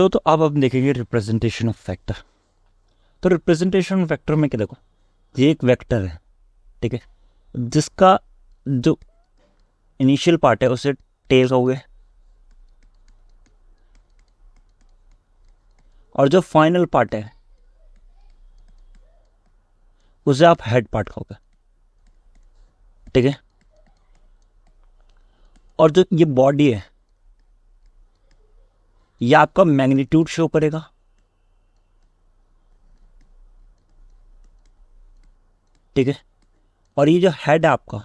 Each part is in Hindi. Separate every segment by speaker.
Speaker 1: तो अब देखेंगे रिप्रेजेंटेशन ऑफ वेक्टर। तो रिप्रेजेंटेशन ऑफ वेक्टर में क्या, देखो ये एक वेक्टर है, ठीक है, जिसका जो इनिशियल पार्ट है उसे टेल कहोगे और जो फाइनल पार्ट है उसे आप हेड पार्ट कहोगे, ठीक है। और जो ये बॉडी है ये आपका मैग्नीट्यूड शो करेगा, ठीक है। और ये जो हेड है आपका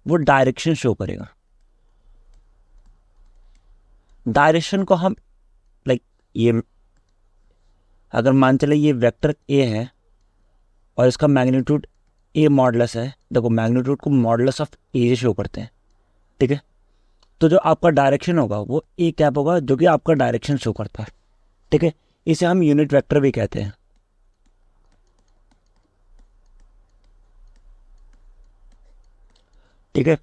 Speaker 1: वो डायरेक्शन शो करेगा। डायरेक्शन को हम ये अगर मान चले ये वेक्टर ए है और इसका मैग्नीट्यूड ए मॉडुलस है, देखो मैग्नीट्यूड को मॉडुलस ऑफ ए शो करते हैं, ठीक है। तो जो आपका डायरेक्शन होगा वो ए कैप होगा, जो कि आपका डायरेक्शन शो करता है, ठीक है। इसे हम यूनिट वेक्टर भी कहते हैं, ठीक है।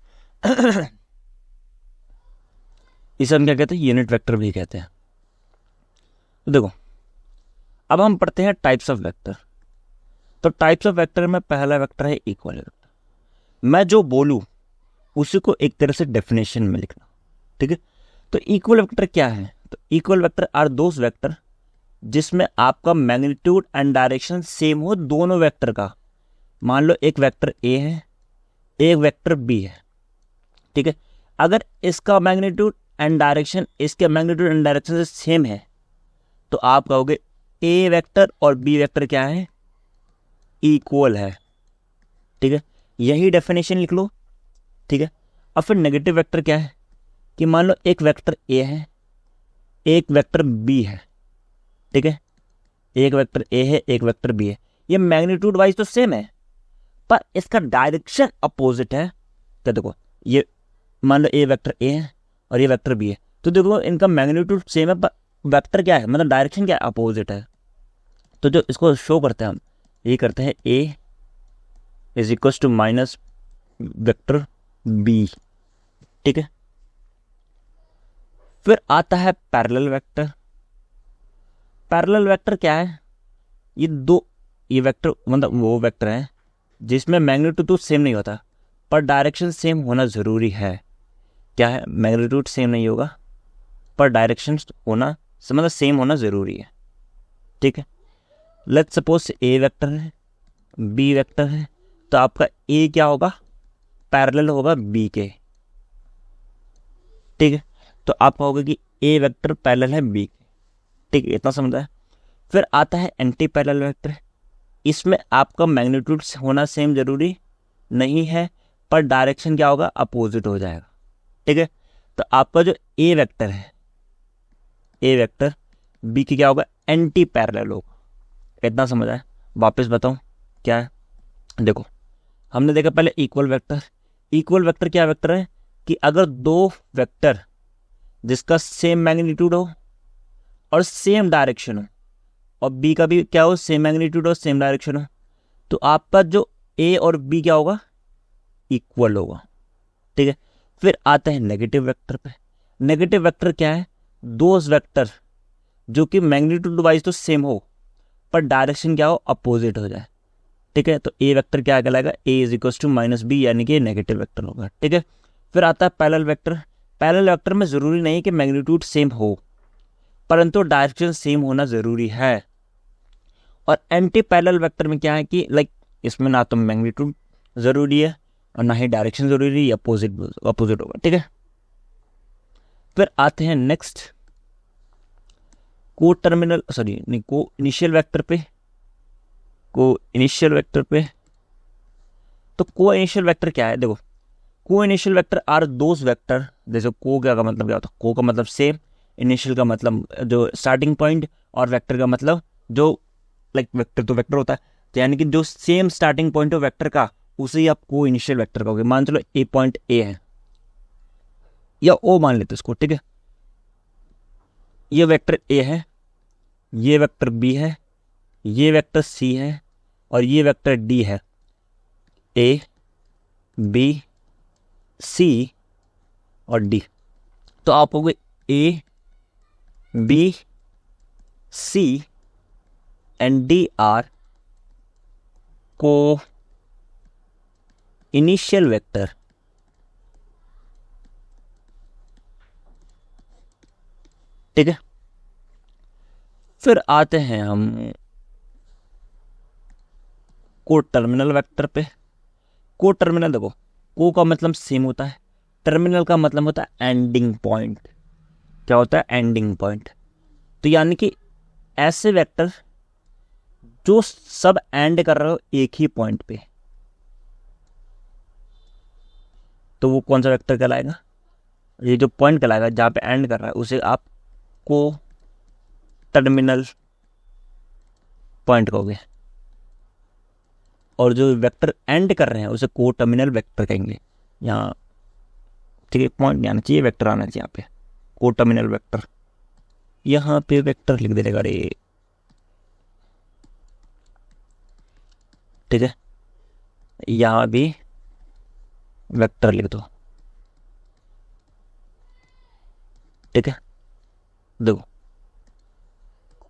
Speaker 1: इसे हम क्या कहते हैं, यूनिट वेक्टर भी कहते हैं। तो देखो अब हम पढ़ते हैं टाइप्स ऑफ वेक्टर। तो टाइप्स ऑफ वेक्टर में पहला वेक्टर है इक्वल वेक्टर। मैं जो बोलूं उसी को एक तरह से डेफिनेशन में लिखना, ठीक है। तो इक्वल वेक्टर क्या है, तो equal vector are those vector जिसमें आपका मैग्नीट्यूड एंड डायरेक्शन सेम हो दोनों वेक्टर का। मान लो एक वेक्टर ए है, एक वेक्टर बी है, ठीक है। अगर इसका मैग्नीट्यूड एंड डायरेक्शन इसके मैग्नीट्यूड एंड डायरेक्शन से सेम है तो आप कहोगे ए वेक्टर और बी वेक्टर क्या है, इक्वल है, ठीक है। यही डेफिनेशन लिख लो, ठीक है। अब फिर नेगेटिव वेक्टर क्या है कि मान लो एक वेक्टर ए है, एक वेक्टर बी है, ठीक है। एक वेक्टर ए है, एक वेक्टर बी है, ये मैग्नीट्यूड वाइज तो सेम है पर इसका डायरेक्शन अपोजिट है। तो देखो ये मान लो ए वेक्टर ए है और ये वेक्टर बी है, तो देखो इनका मैग्नीट्यूड सेम है पर वेक्टर क्या है, मतलब डायरेक्शन क्या है, अपोजिट है। तो जो इसको शो करते हैं हम ये करते हैं A is equal to minus vector B, ठीक है। फिर आता है पैरेलल वेक्टर। पैरेलल वेक्टर क्या है, ये वेक्टर मतलब वो वेक्टर है जिसमें मैग्नीट्यूड तो सेम नहीं होता पर डायरेक्शन सेम होना जरूरी है। क्या है, मैग्नीट्यूड सेम नहीं होगा पर डायरेक्शन होना मतलब सेम होना जरूरी है, ठीक है। लेट्स सपोज ए वेक्टर है, बी वेक्टर है, तो आपका ए क्या होगा, पैरेलल होगा बी के, ठीक है। तो आप कहोगे कि ए वेक्टर पैरेलल है बी के, ठीक है, इतना समझ है। फिर आता है एंटी पैरेलल वेक्टर। इसमें आपका मैग्नीट्यूड होना सेम जरूरी नहीं है पर डायरेक्शन क्या होगा, अपोजिट हो जाएगा, ठीक है। तो आपका जो ए वेक्टर है, ए वेक्टर बी की क्या होगा, एंटी पैरेलल होगा, इतना समझ आया। वापस बताऊं क्या है, देखो हमने देखा पहले इक्वल वेक्टर। इक्वल वेक्टर क्या वेक्टर है कि अगर दो वेक्टर जिसका सेम मैग्नीट्यूड हो और सेम डायरेक्शन हो और बी का भी क्या हो, सेम मैग्नीट्यूड और सेम डायरेक्शन हो, तो आपका जो ए और बी क्या होगा, इक्वल होगा, ठीक है। फिर आता है नेगेटिव वेक्टर पे। नेगेटिव वेक्टर क्या है, दो वेक्टर जो कि मैग्नीट्यूड वाइज तो सेम हो पर डायरेक्शन क्या हो, अपोजिट हो जाए, ठीक है। तो ए वेक्टर क्या कहलाएगा, A is equal to minus B, यानी कि नेगेटिव वेक्टर होगा, ठीक है। फिर आता है पैरेलल वेक्टर। पैरेलल वेक्टर में जरूरी नहीं कि मैग्नीट्यूड सेम हो परंतु डायरेक्शन सेम होना जरूरी है। और एंटी पैरेलल वेक्टर में क्या है कि इसमें ना तो मैग्नीट्यूड जरूरी है और ना ही डायरेक्शन जरूरी है, अपोजिट होगा, ठीक है। फिर आते हैं नेक्स्ट को इनिशियल वेक्टर पे। को इनिशियल वेक्टर क्या है, देखो को initial vector are those vector, जैसे को का मतलब क्या होता है, को का मतलब सेम, इनिशियल का मतलब जो स्टार्टिंग पॉइंट, और वेक्टर का मतलब जो वेक्टर तो वेक्टर होता है, तो यानी कि जो सेम स्टार्टिंग पॉइंट हो वेक्टर का उसे ही आप को इनिशियल वेक्टर कहोगे। मान चलो ए पॉइंट ए है या ओ मान लेते इसको, ठीक है। ये वेक्टर ए है, ये वेक्टर बी है, ये वेक्टर सी है और ये वेक्टर डी है। ए बी सी और डी, तो आप कहोगे A B C and D are को इनिशियल वेक्टर, ठीक है। फिर आते हैं हम को टर्मिनल वेक्टर पे। को टर्मिनल देखो, को का मतलब सेम होता है, टर्मिनल का मतलब होता है एंडिंग पॉइंट। क्या होता है? Ending point. तो यानी कि ऐसे वेक्टर जो सब एंड कर रहे हो एक ही पॉइंट पे, तो वो कौन सा वेक्टर कहलाएगा? ये जो पॉइंट कहलाएगा जहाँ पे एंड कर रहा है उसे आप को टर्मिनल पॉइंट कहोगे, और जो वेक्टर एंड कर रहे हैं उसे को टर्मिनल वेक्टर कहेंगे। यहाँ ठीक है, पॉइंट नहीं आना चाहिए, वेक्टर आना चाहिए यहाँ पे, को टर्मिनल वेक्टर। यहाँ पे वेक्टर लिख देगा रे, ठीक है। यहाँ भी वेक्टर लिख दो, ठीक है। देखो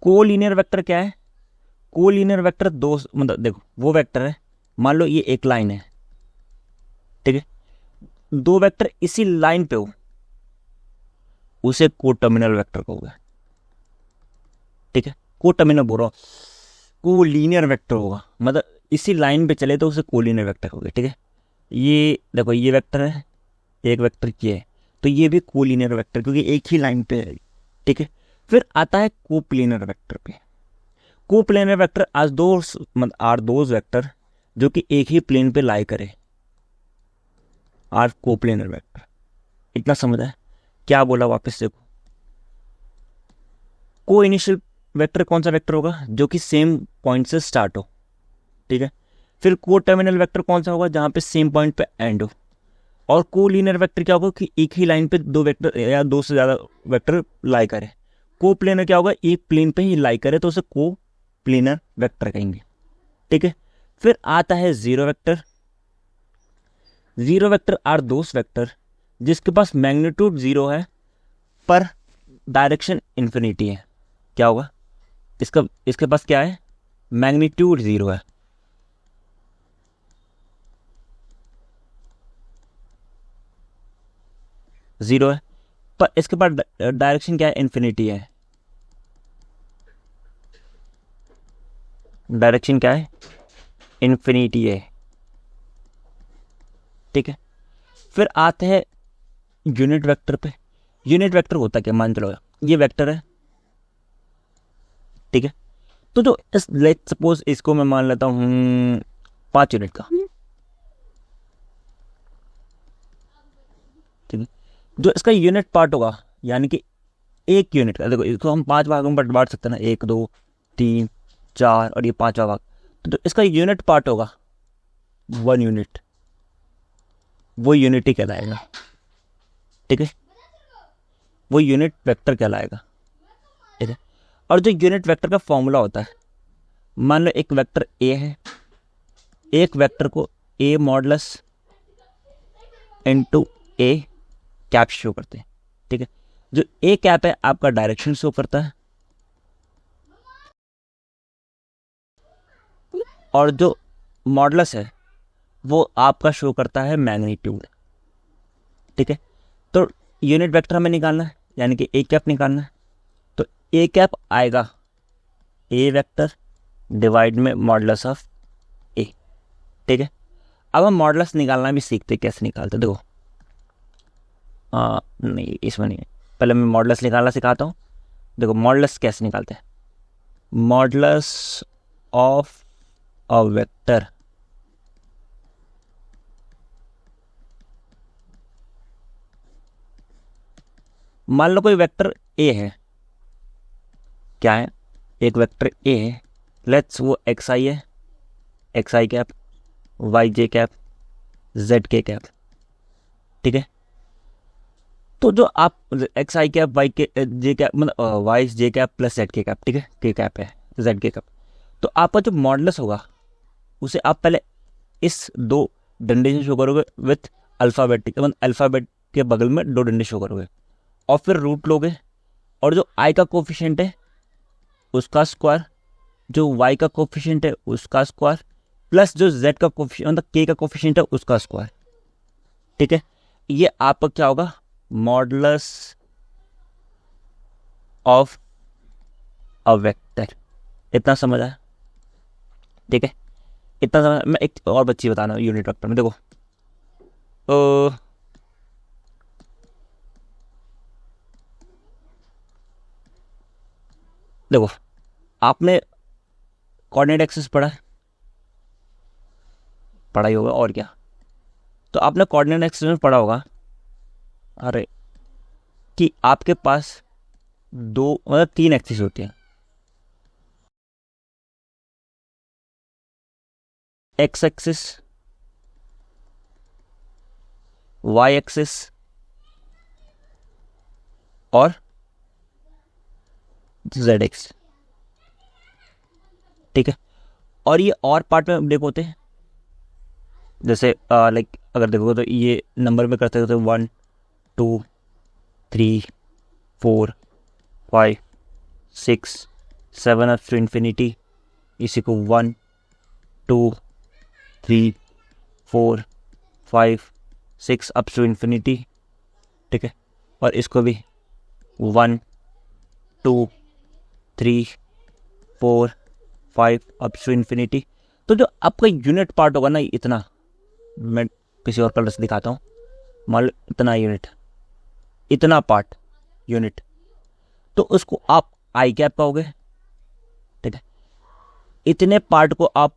Speaker 1: कोलिनियर वेक्टर क्या है? कोलिनियर वेक्टर दो, मतलब देखो वो वेक्टर है, मान लो ये एक लाइन है, ठीक है, दो वेक्टर इसी लाइन पे हो, उसे को टर्मिनल वेक्टर कहोगे, ठीक है। को टर्मिनल बोल रहा हूं, कोलिनियर वेक्टर होगा, मतलब इसी लाइन पे चले तो उसे कोलिनियर वेक्टर कहोगे, ठीक है। ये देखो ये वेक्टर है, एक वेक्टर ये है, तो ये भी कोलिनियर वेक्टर क्योंकि एक ही लाइन पे है, ठीक है। फिर आता है कोप्लेनर वेक्टर पे। कोप्लेनर वेक्टर आज दो मतलब आर दोज वेक्टर जो कि एक ही प्लेन पे लाई करे, आर कोप्लेनर वेक्टर। इतना समझ है? क्या बोला वापस देखो, को इनिशियल वेक्टर कौन सा वेक्टर होगा? जो कि सेम पॉइंट से स्टार्ट हो, ठीक है। फिर को टर्मिनल वेक्टर कौन सा होगा? जहां पे सेम पॉइंट पे एंड हो। और कोलिनियर वेक्टर क्या होगा? कि एक ही लाइन पे दो वेक्टर या दो से ज्यादा वेक्टर लाई करे। को प्लेनर क्या होगा? एक प्लेन पे ही लाई करे तो उसे को प्लेनर वेक्टर कहेंगे, ठीक है। फिर आता है zero vector. Zero vector are those vector जिसके पास मैग्नीट्यूड जीरो है पर डायरेक्शन इन्फिनिटी है। क्या होगा इसका? इसके पास क्या है? मैग्नीट्यूड जीरो है, जीरो है, पर इसके पास डायरेक्शन क्या है? इन्फिनिटी है। डायरेक्शन क्या है? इन्फिनिटी है, ठीक है। फिर आते हैं यूनिट वेक्टर पे। यूनिट वेक्टर होता क्या? मान चलो ये वेक्टर है, ठीक है। तो जो इस लेट सपोज इसको मैं मान लेता हूं 5 यूनिट का, ठीक है। जो इसका यूनिट पार्ट होगा यानी कि एक यूनिट का, देखो इसको हम 5 भागों में बांट सकते हैं ना, 1 2 3 4 और ये 5वां भाग, तो इसका यूनिट पार्ट होगा 1 यूनिट, वो यूनिट ही कहलाएगा, ठीक है। वो यूनिट वेक्टर कहलाएगा, ठीक है। और जो यूनिट वेक्टर का फॉर्मूला होता है, मान लो एक वेक्टर ए है, एक वेक्टर को ए modulus into A cap show करते हैं, ठीक है। जो ए कैप है आपका डायरेक्शन शो करता है, और जो मॉडुलस है वो आपका शो करता है मैग्नीट्यूड, ठीक है। तो यूनिट वेक्टर हमें निकालना है यानी कि ए कैप निकालना है, तो ए कैप आएगा ए वेक्टर डिवाइड में मॉडुलस ऑफ ए, ठीक है। अब हम मॉडुलस निकालना भी सीखते, कैसे निकालते देखो। नहीं इसमें नहीं, पहले मैं मॉडुलस निकालना सिखाता हूँ। देखो मॉडुलस कैसे निकालते हैं। मॉडुलस ऑफ अ वेक्टर, मान लो कोई वेक्टर ए है, क्या है? एक वेक्टर ए है, लेट्स वो एक्स आई है, एक्स आई कैप, वाई जे कैप, जेड के कैप, ठीक है। तो जो आप एक्स आई कैप वाई के जे कैप मतलब वाई जे कैप प्लस जेड के कैप, ठीक है, के कैप है जेड के कैप, तो आपका जो मॉडुलस होगा उसे आप पहले इस दो डंडे से शो करोगे विथ अल्फाबेटिक, मतलब अल्फाबेट के बगल में दो डंडे शो करोगे, और फिर रूट लोगे, और जो आई का कोफिशिएंट है उसका स्क्वायर, जो y का कोफिशिएंट है उसका स्क्वायर, प्लस जो z का कोफिशिएंट मतलब k का कोफिशिएंट है उसका स्क्वायर। ठीक है, ये आपका क्या होगा, मॉडुलस ऑफ अ वेक्टर। इतना समझ आया? ठीक है, इतना समझ। मैं एक और बच्ची बताना यूनिट वेक्टर में। देखो देखो आपने कोऑर्डिनेट एक्सिस पढ़ा ही होगा, और क्या। तो आपने कोऑर्डिनेट एक्सिस में पढ़ा होगा, अरे, कि आपके पास दो मतलब तीन एक्सिस होती हैं, एक्स एक्सिस, वाई एक्सिस और जेड एक्स। ठीक है, और ये और पार्ट में ब्रेक होते हैं, जैसे लाइक अगर देखोगे तो ये नंबर में करते होते 1 2 3 4 5 6 7 अप टू इन्फिनिटी, इसी को 1 2 3 4 5 6 अप टू इन्फिनिटी। ठीक है, और इसको भी 1 2 3 4 5 अप टू इन्फिनिटी। तो जो आपका यूनिट पार्ट होगा ना, इतना, मैं किसी और कलर से दिखाता हूँ। मान लो इतना यूनिट, इतना पार्ट यूनिट, तो उसको आप आई कैप पाओगे। ठीक है, इतने पार्ट को आप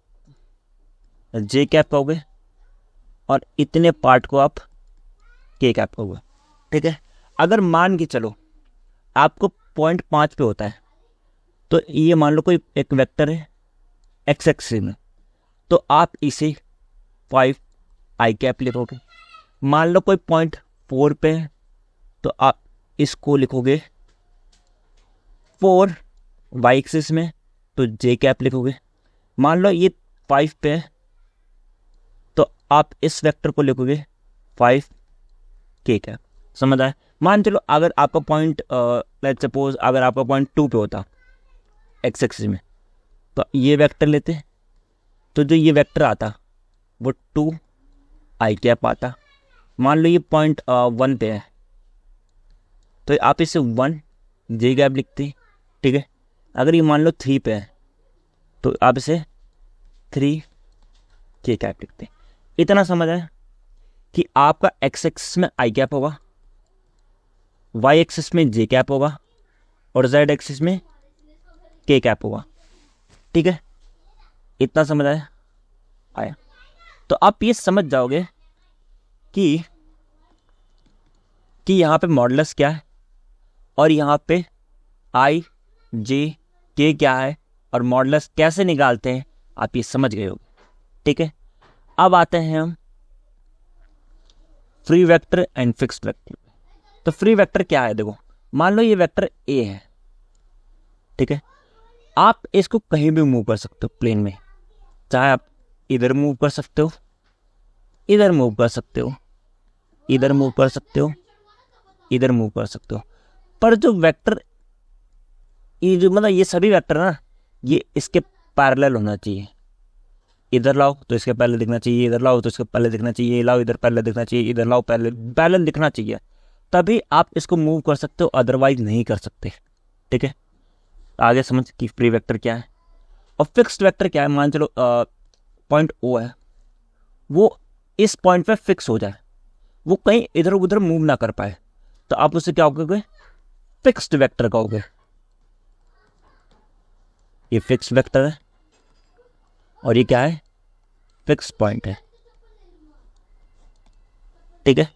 Speaker 1: जे कैप पाओगे और इतने पार्ट को आप के कैप पाओगे। ठीक है, अगर मान के चलो आपको पॉइंट 5 पे होता है, तो ये मान लो कोई एक वेक्टर है एक्स एक्सिस में, तो आप इसे 5 आई कैप लिखोगे। मान लो कोई पॉइंट 4 पे है, तो आप इसको लिखोगे 4 वाई एक्सिस में, तो जे कैप लिखोगे। मान लो ये 5 पे है, तो आप इस वेक्टर को लिखोगे 5 के कैप। समझ आया? मान चलो अगर आपका पॉइंट लेट्स सपोज अगर आपका पॉइंट 2 पे होता एक्स एक्सिस में, तो ये वेक्टर लेते, तो जो ये वेक्टर आता वो 2 आई कैप आता। मान लो ये पॉइंट 1 पे है, तो आप इसे 1 जे कैप लिखते। ठीक है, अगर ये मान लो 3 पे है, तो आप इसे 3 के कैप लिखते। इतना समझ आया कि आपका एक्स एक्सिस में आई कैप होगा, वाई एक्सिस में जे कैप होगा और जेड एक्सिस में के कैप होगा। ठीक है, इतना समझ आया? तो आप ये समझ जाओगे कि यहाँ पे मॉडुलस क्या है और यहाँ पे आई जे के क्या है और मॉडुलस कैसे निकालते हैं, आप ये समझ गए होगे। ठीक है, अब आते हैं हम free vector and fixed vector. तो फ्री वेक्टर क्या है? देखो, मान लो ये वेक्टर ए है। ठीक है, आप इसको कहीं भी मूव कर सकते हो प्लेन में, चाहे आप इधर मूव कर सकते हो, इधर मूव कर सकते हो, इधर मूव कर सकते हो, इधर मूव कर सकते हो। पर जो वेक्टर, ये जो मतलब ये सभी वेक्टर ना, ये इसके पैरेलल होना चाहिए। इधर लाओ तो इसके पहले दिखना चाहिए, इधर लाओ तो इसके पहले दिखना चाहिए, लाओ इधर पहले दिखना चाहिए, इधर लाओ पहले पैरेलल दिखना चाहिए, तभी आप इसको मूव कर सकते हो, अदरवाइज नहीं कर सकते। ठीक है, आगे समझ कि फ्री वेक्टर क्या है और फिक्स्ड वेक्टर क्या है। मान चलो पॉइंट ओ है, वो इस पॉइंट पे फिक्स हो जाए, वो कहीं इधर उधर मूव ना कर पाए, तो आप उसे क्या कहोगे? फिक्स्ड वेक्टर कहोगे। ये फिक्स्ड वेक्टर है और ये क्या है? फिक्स पॉइंट है। ठीक है,